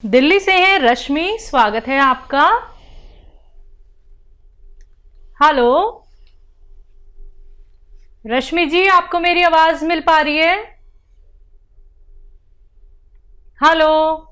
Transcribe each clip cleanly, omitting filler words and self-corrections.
दिल्ली से हैं रश्मि, स्वागत है आपका। हेलो रश्मि जी, आपको मेरी आवाज मिल पा रही है? हेलो,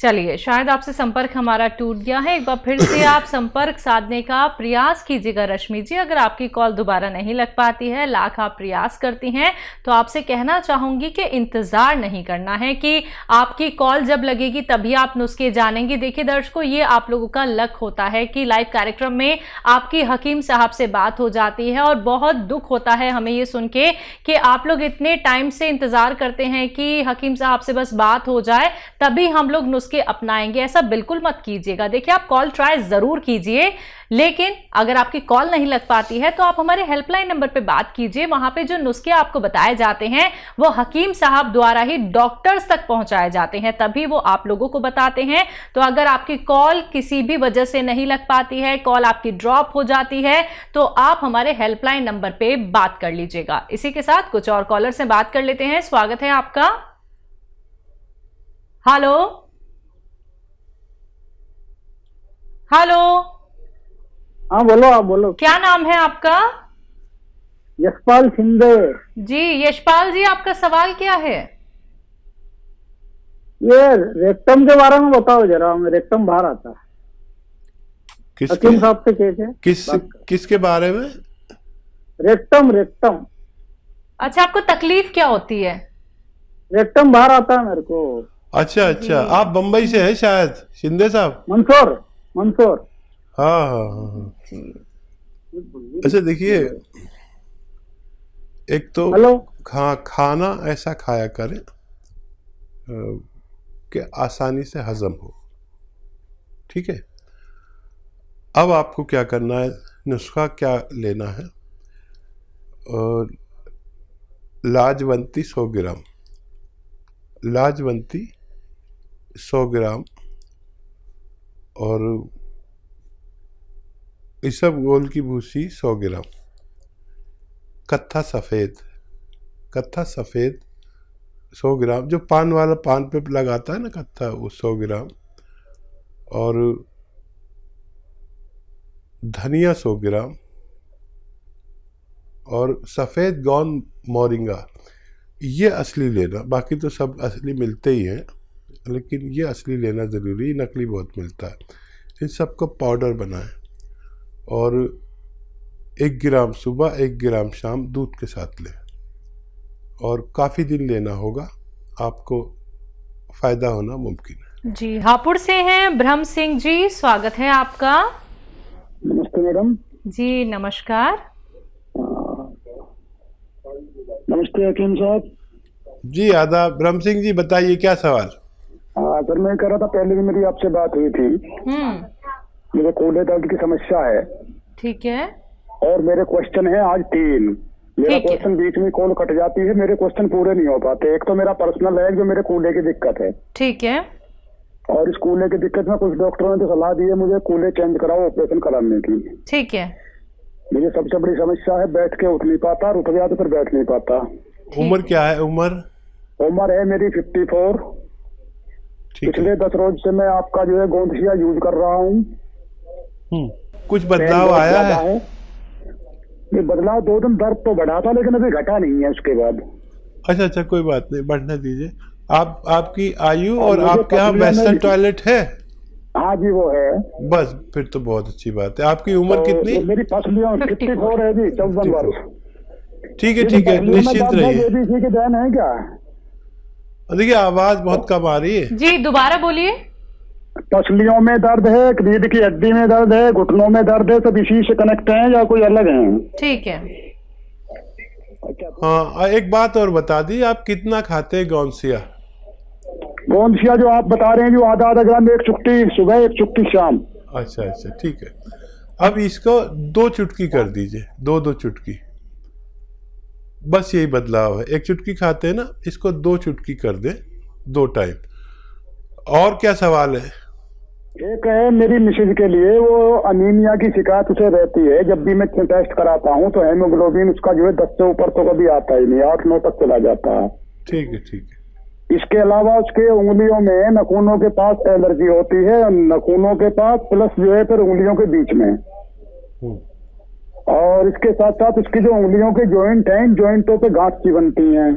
चलिए शायद आपसे संपर्क हमारा टूट गया है। एक बार फिर से आप संपर्क साधने का प्रयास कीजिएगा रश्मि जी। अगर आपकी कॉल दोबारा नहीं लग पाती है, लाख आप प्रयास करती हैं, तो आपसे कहना चाहूंगी कि इंतजार नहीं करना है कि आपकी कॉल जब लगेगी तभी आप नुस्खे जानेंगे। देखिए दर्शकों, ये आप लोगों का लक होता है कि लाइव कार्यक्रम में आपकी हकीम साहब से बात हो जाती है, और बहुत दुख होता है हमें ये सुन के कि आप लोग इतने टाइम से इंतजार करते हैं कि हकीम साहब से बस बात हो जाए तभी हम लोग नुस्खे अपनाएंगे। ऐसा बिल्कुल मत कीजिएगा। देखिए, आप कॉल ट्राई जरूर कीजिए, लेकिन अगर आपकी कॉल नहीं लग पाती है तो आप हमारे हेल्पलाइन नंबर पे बात कीजिए। वहां पे जो नुस्खे आपको बताए जाते हैं वो हकीम साहब द्वारा ही डॉक्टर्स तक पहुंचाए जाते हैं, तभी वो आप लोगों को बताते हैं। तो अगर आपकी कॉल किसी भी वजह से नहीं लग पाती है, कॉल आपकी ड्रॉप हो जाती है, तो आप हमारे हेल्पलाइन नंबर पे बात कर लीजिएगा। इसी के साथ कुछ और कॉलर से बात कर लेते हैं। स्वागत है आपका। हेलो हेलो, हाँ बोलो, आप बोलो। क्या नाम है आपका? यशपाल शिंदे। जी यशपाल जी, आपका सवाल क्या है? ये रेक्टम के बारे में बताओ जरा, मैं रेक्टम बाहर आता है। हकीम साहब से कैसे किसके बारे में? रेक्टम। अच्छा, आपको तकलीफ क्या होती है? रेक्टम बाहर आता है मेरे को। अच्छा, आप बंबई से हैं शायद शिंदे साहब? मंसूर। हाँ। अच्छा देखिए, एक तो हेलो। खाना ऐसा खाया करें कि आसानी से हजम हो, ठीक है। अब आपको क्या करना है, नुस्खा क्या लेना है? लाजवंती 100 ग्राम, लाजवंती 100 ग्राम, और इसबगोल की भूसी 100 ग्राम, कत्था सफ़ेद 100 ग्राम, जो पान वाला पान पे लगाता है ना कत्था, वो 100 ग्राम, और धनिया 100 ग्राम, और सफ़ेद गौन मोरिंगा। ये असली लेना, बाकी तो सब असली मिलते ही हैं, लेकिन ये असली लेना ज़रूरी, नकली बहुत मिलता है। इन सबको पाउडर बनाएं, और 1 ग्राम सुबह 1 ग्राम शाम दूध के साथ लें, और काफ़ी दिन लेना होगा, आपको फ़ायदा होना मुमकिन है। जी, हापुड़ से हैं ब्रह्म सिंह जी, स्वागत है आपका। नमस्ते मैडम। जी नमस्कार। नमस्ते हकीम साहब। जी आदाब। ब्रह्म सिंह जी बताइए, क्या सवाल? सर मैं कह रहा था, पहले भी मेरी आपसे बात हुई थी। मुझे कूल्हे दर्द की समस्या है। ठीक है। और मेरे क्वेश्चन है आज 3। मेरा क्वेश्चन बीच में कॉल कट जाती है, मेरे क्वेश्चन पूरे नहीं हो पाते। एक तो मेरा पर्सनल है जो मेरे कूल्हे की दिक्कत है। ठीक है। और इस कूल्हे की दिक्कत में कुछ डॉक्टरों ने तो सलाह दी है मुझे कूल्हे चेंज कराओ, ऑपरेशन कराने की। ठीक है। मुझे सबसे बड़ी समस्या है, बैठ के उठ नहीं पाता, रुक गया तो फिर बैठ नहीं पाता। उम्र क्या है? उम्र है मेरी 54। पिछले 10 रोज से मैं आपका जो है गोंदसिया यूज कर रहा हूँ। कुछ बदलाव आया है? ये बदलाव 2 दिन दर्द तो बढ़ा था, लेकिन अभी घटा नहीं है उसके बाद। अच्छा, कोई बात नहीं, बढ़ने दीजिए। आपकी आयु और आपके यहाँ वेस्टर्न टॉयलेट है? हाँ जी वो है। बस फिर तो बहुत अच्छी बात है। आपकी उम्र कितनी? मेरी पसलियों 54 है जी, 54 वर्ष। ठीक है, निश्चित रहिए। ABC के देन है क्या? देखिए आवाज बहुत कम आ रही है जी, दोबारा बोलिए। पसलियों में दर्द है, रीढ़ की हड्डी में दर्द है, घुटनों में दर्द है, सब इसी से कनेक्ट हैं या कोई अलग हैं? ठीक है। हाँ, एक बात और बता दी, आप कितना खाते हैं गोंदसिया? गोंदसिया जो आप बता रहे हैं, जो आधा ग्राम, 1 चुटकी सुबह 1 चुटकी शाम। अच्छा, ठीक है। अब इसको 2 चुटकी कर दीजिए, 2 चुटकी, बस यही बदलाव है। 1 चुटकी खाते हैं ना, इसको 2 चुटकी कर दे 2 टाइम। और क्या सवाल है? एक है मेरी मिसेज के लिए, वो अनीमिया की शिकायत उसे रहती है। जब भी मैं टेस्ट कराता हूँ तो हेमोग्लोबिन उसका जो है 10 से ऊपर तो कभी आता ही नहीं, 8-9 तक चला जाता है। ठीक है। इसके अलावा उसके उंगलियों में नाखूनों के पास एलर्जी होती है, नाखूनों के पास प्लस जो है फिर उंगलियों के बीच में। और इसके साथ साथ उसकी जो उंगलियों के जॉइंट हैं, जॉइंटों पे गांठ सी बनती हैं,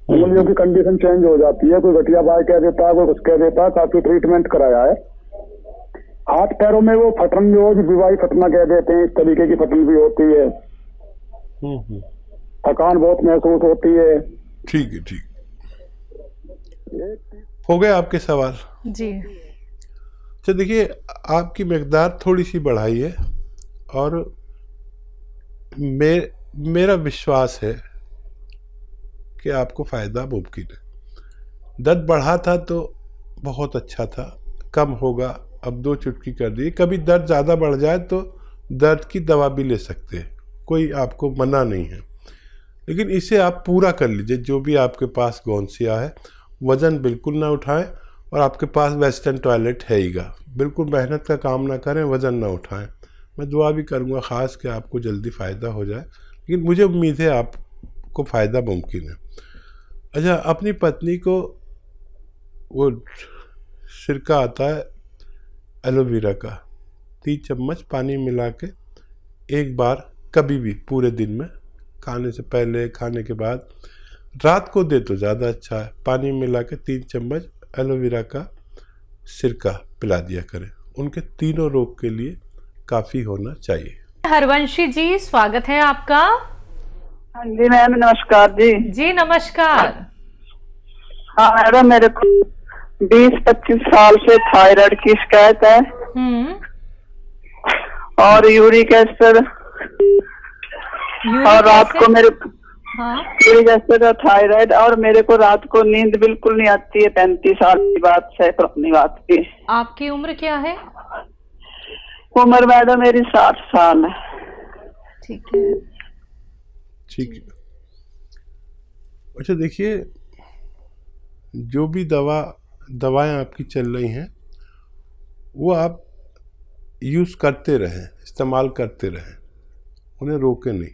उंगलियों की कंडीशन चेंज हो जाती है। कोई गठिया बाय कह देता है, कोई कुछ कह देता है। काफी ट्रीटमेंट कराया है। हाथ पैरों में वो फटन जो विवाही फटना कह देते हैं, इस तरीके की फटन भी होती है। थकान बहुत महसूस होती है। ठीक है, ठीक हो गए आपके सवाल जी। तो देखिए, आपकी मकदार थोड़ी सी बढ़ाई है और मेरा विश्वास है कि आपको फ़ायदा मुमकिन है। दर्द बढ़ा था तो बहुत अच्छा था, कम होगा, अब 2 चुटकी कर दी। कभी दर्द ज़्यादा बढ़ जाए तो दर्द की दवा भी ले सकते हैं, कोई आपको मना नहीं है। लेकिन इसे आप पूरा कर लीजिए। जो भी आपके पास गौनसिया है, वज़न बिल्कुल ना उठाएं और आपके पास वेस्टर्न टॉयलेट है हीगा, बिल्कुल मेहनत का काम ना करें, वज़न ना उठाएं। मैं दुआ भी करूँगा ख़ास कि आपको जल्दी फ़ायदा हो जाए, लेकिन मुझे उम्मीद है आपको फ़ायदा मुमकिन है। अच्छा, अपनी पत्नी को वो सिरका आता है एलोवेरा का, 3 चम्मच पानी मिला के एक बार कभी भी पूरे दिन में, खाने से पहले, खाने के बाद, रात को दे तो ज़्यादा अच्छा है। पानी मिला के 3 चम्मच एलोवेरा का सिरका पिला दिया करें। उनके तीनों रोग के लिए काफ़ी होना चाहिए। हरवंशी जी, स्वागत है आपका। हाँ जी मैम, नमस्कार जी। जी नमस्कार। हाँ मैडम, मेरे को 20-25 साल से थायराइड की शिकायत है और यूरिक एसिड, और रात को मेरे यूरिक एसिड और थायराइड, और मेरे को रात को नींद बिल्कुल नहीं आती है। 35 साल की बात है, अपनी बात की। आपकी उम्र क्या है? उम्र मैडम मेरी 60 साल है। ठीक है, ठीक है। अच्छा देखिए, जो भी दवाएं आपकी चल रही हैं वो आप यूज़ करते रहें, इस्तेमाल करते रहें, उन्हें रोकें नहीं।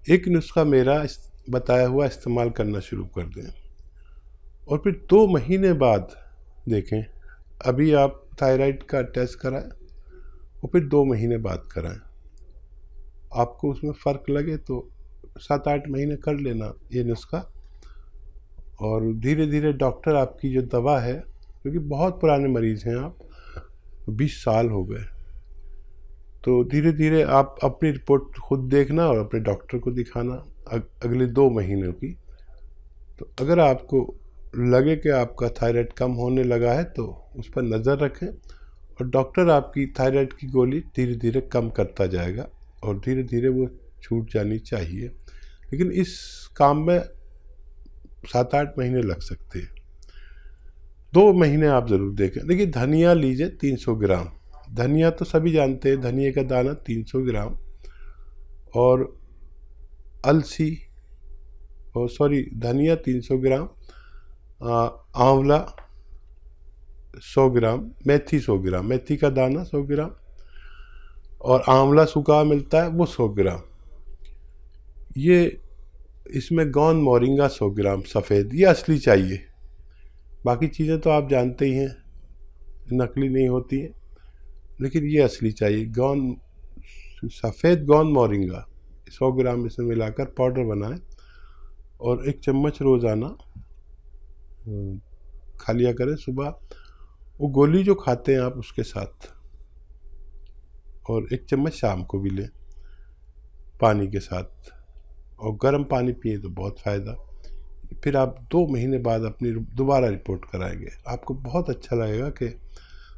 एक नुस्खा मेरा बताया हुआ इस्तेमाल करना शुरू कर दें और फिर 2 महीने बाद देखें। अभी आप थायराइड का टेस्ट कराएं और फिर 2 महीने बाद कराएं। आपको उसमें फ़र्क लगे तो 7-8 महीने कर लेना ये नुस्खा, और धीरे धीरे डॉक्टर आपकी जो दवा है, क्योंकि बहुत पुराने मरीज़ हैं आप, 20 साल हो गए, तो धीरे धीरे आप अपनी रिपोर्ट खुद देखना और अपने डॉक्टर को दिखाना अगले 2 महीनों की। तो अगर आपको लगे कि आपका थायराइड कम होने लगा है तो उस पर नज़र रखें, और डॉक्टर आपकी थायराइड की गोली धीरे धीरे कम करता जाएगा और धीरे धीरे वो छूट जानी चाहिए। लेकिन इस काम में 7-8 महीने लग सकते हैं। 2 महीने आप ज़रूर देखें। देखिए, धनिया लीजिए 300 ग्राम। धनिया तो सभी जानते हैं, धनिया का दाना 300 ग्राम, और अलसी, धनिया 300 ग्राम, आंवला 100 ग्राम, मेथी 100 ग्राम, मेथी का दाना 100 ग्राम, और आंवला सूखा मिलता है वो 100 ग्राम। ये इसमें गौन मोरिंगा 100 ग्राम सफ़ेद, ये असली चाहिए। बाकी चीज़ें तो आप जानते ही हैं, नकली नहीं होती हैं, लेकिन ये असली चाहिए। सफ़ेद गौन मोरिंगा 100 ग्राम इसमें मिलाकर पाउडर बनाएं और 1 चम्मच रोज़ाना खा लिया करें सुबह। वो गोली जो खाते हैं आप उसके साथ, और 1 चम्मच शाम को भी लें पानी के साथ, और गर्म पानी पिए तो बहुत फ़ायदा। फिर आप 2 महीने बाद अपनी दोबारा रिपोर्ट कराएंगे, आपको बहुत अच्छा लगेगा कि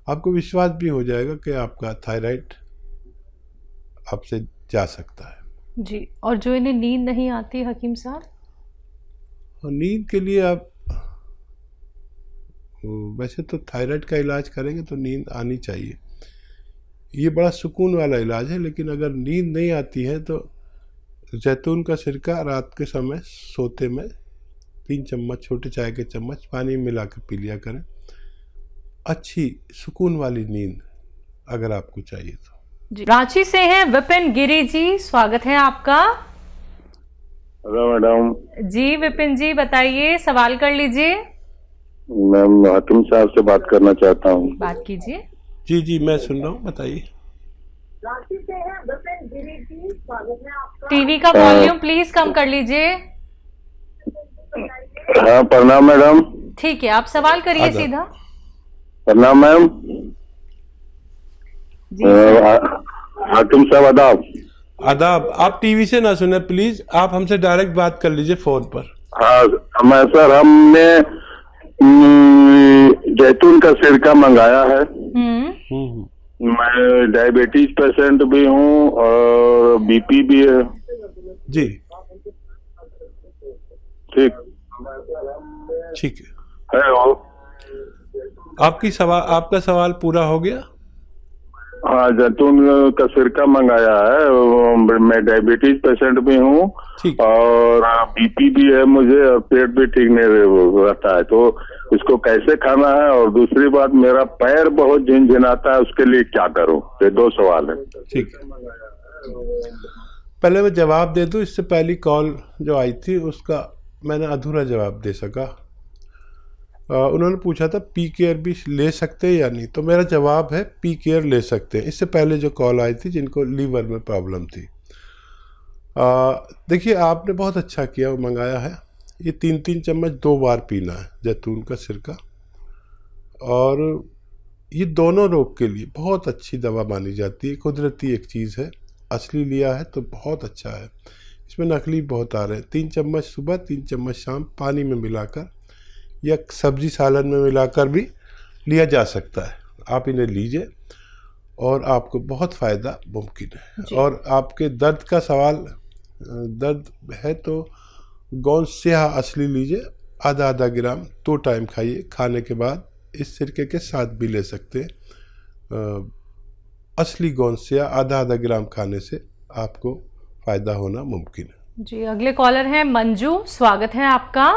आपको विश्वास भी हो जाएगा कि आपका थायराइड आपसे जा सकता है। जी। और जो इन्हें नींद नहीं आती हकीम साहब? और नींद के लिए आप वैसे तो थायराइड का इलाज करेंगे तो नींद आनी चाहिए, ये बड़ा सुकून वाला इलाज है। लेकिन अगर नींद नहीं आती है तो जैतून का सिरका रात के समय सोते में 3 चम्मच, छोटे चाय के चम्मच पानी मिला के पी लिया करें। अच्छी सुकून वाली नींद अगर आपको चाहिए तो। जी। रांची से हैं विपिन गिरी जी, स्वागत है आपका। Hello madam. जी विपिन जी बताइए, सवाल कर लीजिए। मैं हाकिम साहब से बात करना चाहता हूँ। बात कीजिए। जी जी मैं सुन रहा हूँ, बताइए। टीवी का वॉल्यूम प्लीज कम कर लीजिए। हाँ प्रणाम मैडम। ठीक है, आप सवाल करिए आदाब। सीधा। प्रणाम मैम। जी सर। हाकिम साहब आदाब। आदाब। आप टीवी से ना सुने प्लीज, आप हमसे डायरेक्ट बात कर लीजिए फोन पर। हाँ मैं सर, हमने जैतून का सिरका मंगाया है। मैं डायबिटीज पेशेंट भी हूँ और बीपी भी है। जी ठीक ठीक है। हेलो। आपका सवाल पूरा हो गया। हाँ जैतून का सिरका मंगाया है। मैं डायबिटीज पेशेंट भी हूँ ठीक। और बीपी भी है मुझे और पेट भी ठीक नहीं रहता है, तो इसको कैसे खाना है? और दूसरी बात, मेरा पैर बहुत झिनझिनाता है, उसके लिए क्या करूँ? ये 2 सवाल है। ठीक है, पहले मैं जवाब दे दूं। इससे पहली कॉल जो आई थी उसका मैंने अधूरा जवाब दे सका। उन्होंने पूछा था पी केयर भी ले सकते हैं या नहीं, तो मेरा जवाब है पी केयर ले सकते हैं। इससे पहले जो कॉल आई थी जिनको लीवर में प्रॉब्लम थी, देखिए आपने बहुत अच्छा किया, वो मंगाया है। ये 3-3 चम्मच 2 बार पीना है जैतून का सिरका, और ये दोनों रोग के लिए बहुत अच्छी दवा मानी जाती है। कुदरती एक चीज़ है, असली लिया है तो बहुत अच्छा है। इसमें नकली बहुत आ रहे हैं। 3 चम्मच सुबह, 3 चम्मच शाम पानी में मिलाकर या सब्जी सालन में मिलाकर भी लिया जा सकता है। आप इन्हें लीजिए और आपको बहुत फ़ायदा मुमकिन है। और आपके दर्द का सवाल, दर्द है तो गोंद स्याह असली लीजिए, आधा ग्राम 2 टाइम खाइए। खाने के बाद इस सिरके के साथ भी ले सकते हैं। असली गोंद स्याह आधा ग्राम खाने से आपको फ़ायदा होना मुमकिन है। जी अगले कॉलर हैं मंजू, स्वागत है आपका।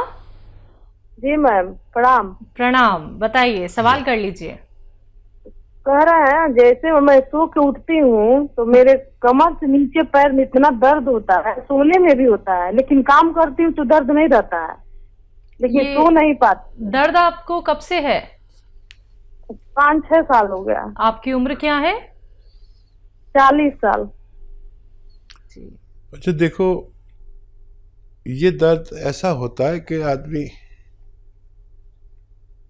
जी मैम प्रणाम। प्रणाम, बताइए सवाल कर लीजिए। कह रहे हैं जैसे मैं सो के उठती हूँ तो मेरे कमर से नीचे पैर में इतना दर्द होता है, सोने में भी होता है, लेकिन काम करती हूँ तो दर्द नहीं रहता है, लेकिन सो नहीं पाती। दर्द आपको कब से है? 5-6 साल हो गया। आपकी उम्र क्या है? 40 साल। अच्छा देखो, ये दर्द ऐसा होता है कि आदमी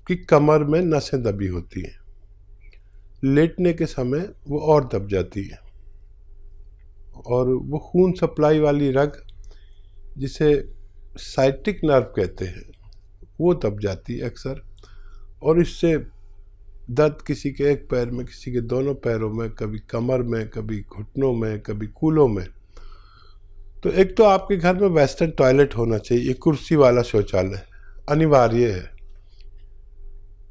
की कमर में नसें दबी होती हैं, लेटने के समय वो और दब जाती है, और वो खून सप्लाई वाली रग जिसे साइटिक नर्व कहते हैं वो दब जाती है अक्सर, और इससे दर्द किसी के एक पैर में, किसी के दोनों पैरों में, कभी कमर में, कभी घुटनों में, कभी कूल्हों में। तो एक तो आपके घर में वेस्टर्न टॉयलेट होना चाहिए, कुर्सी वाला शौचालय अनिवार्य है,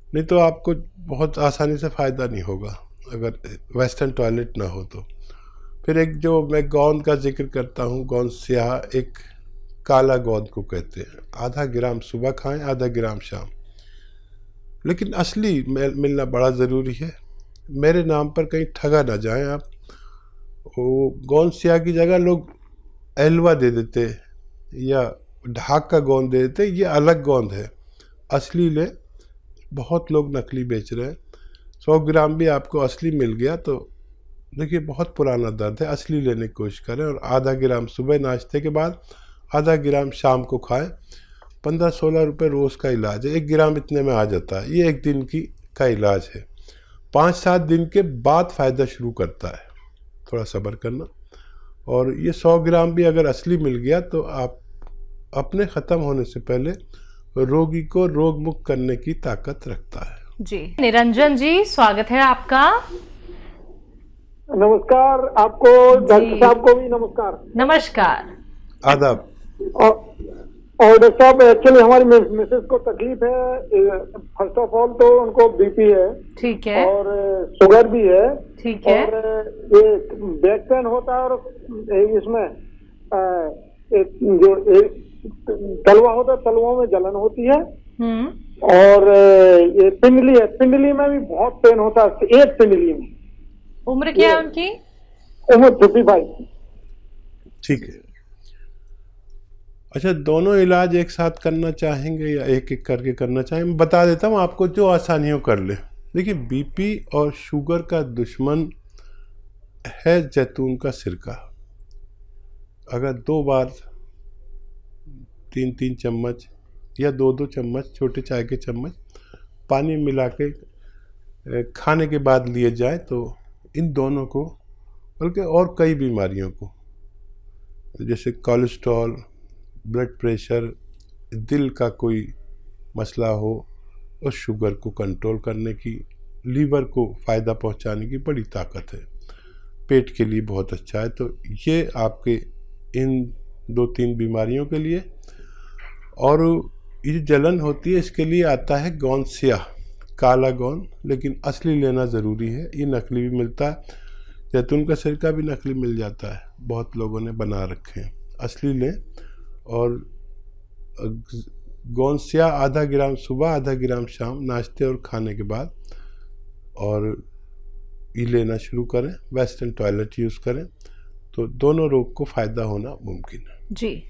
नहीं तो आपको बहुत आसानी से फ़ायदा नहीं होगा अगर वेस्टर्न टॉयलेट ना हो तो। फिर एक जो मैं गोंद का जिक्र करता हूँ, गोंद स्याह, एक काला गोंद को कहते हैं, आधा ग्राम सुबह खाएं, आधा ग्राम शाम। लेकिन असली मिलना बड़ा ज़रूरी है। मेरे नाम पर कहीं ठगा ना जाएं आप। वो गोंद स्याह की जगह लोग एलवा दे देते या ढाक का गोंद दे देते, ये अलग गोंद है, असली ले। बहुत लोग नकली बेच रहे हैं। 100 ग्राम भी आपको असली मिल गया तो देखिए बहुत पुराना दर्द है, असली लेने की कोशिश करें। और आधा ग्राम सुबह नाश्ते के बाद, आधा ग्राम शाम को खाएं। 15-16 रुपये रोज़ का इलाज है, 1 ग्राम इतने में आ जाता है। ये 1 दिन का इलाज है। 5-7 दिन के बाद फ़ायदा शुरू करता है, थोड़ा सब्र करना। और ये 100 ग्राम भी अगर असली मिल गया तो आप अपने ख़त्म होने से पहले रोगी को रोग मुक्त करने की ताकत रखता है। जी निरंजन जी, स्वागत है आपका। नमस्कार आपको, डॉक्टर साहब को भी नमस्कार। नमस्कार। आदाब। और डॉक्टर साहब, एक्चुअली हमारी मिसेस को तकलीफ है। फर्स्ट ऑफ ऑल तो उनको बीपी है, ठीक है, और शुगर भी है, ठीक है, और ये बैक पेन होता है, और इसमें जो तलवा होता है, तलवों में जलन होती है, और ये पिंडली है, पिंडली में भी बहुत पेन होता है, एक पिंडली में। उम्र क्या है उनकी? उम्र 55। ठीक है। अच्छा, दोनों इलाज एक साथ करना चाहेंगे या एक एक करके करना चाहेंगे? मैं बता देता हूँ आपको, जो आसानियों कर ले। देखिए, बीपी और शुगर का दुश्मन है जैतून का सिरका। अगर 2 बार 3-3 चम्मच या 2-2 चम्मच छोटे चाय के चम्मच पानी मिला के खाने के बाद लिए जाए तो इन दोनों को, बल्कि और कई बीमारियों को, जैसे कोलेस्ट्रॉल, ब्लड प्रेशर, दिल का कोई मसला हो, और शुगर को कंट्रोल करने की, लीवर को फ़ायदा पहुंचाने की बड़ी ताकत है। पेट के लिए बहुत अच्छा है। तो ये आपके इन 2-3 बीमारियों के लिए। और ये जलन होती है, इसके लिए आता है गौनसिया, काला गौन, लेकिन असली लेना ज़रूरी है। ये नकली भी मिलता है, जैतून का सिरका भी नकली मिल जाता है, बहुत लोगों ने बना रखे हैं। असली लें। और गौनसिया आधा ग्राम सुबह, आधा ग्राम शाम, नाश्ते और खाने के बाद, और ये लेना शुरू करें। वेस्टर्न टॉयलेट यूज़ करें तो दोनों रोग को फ़ायदा होना मुमकिन है। जी।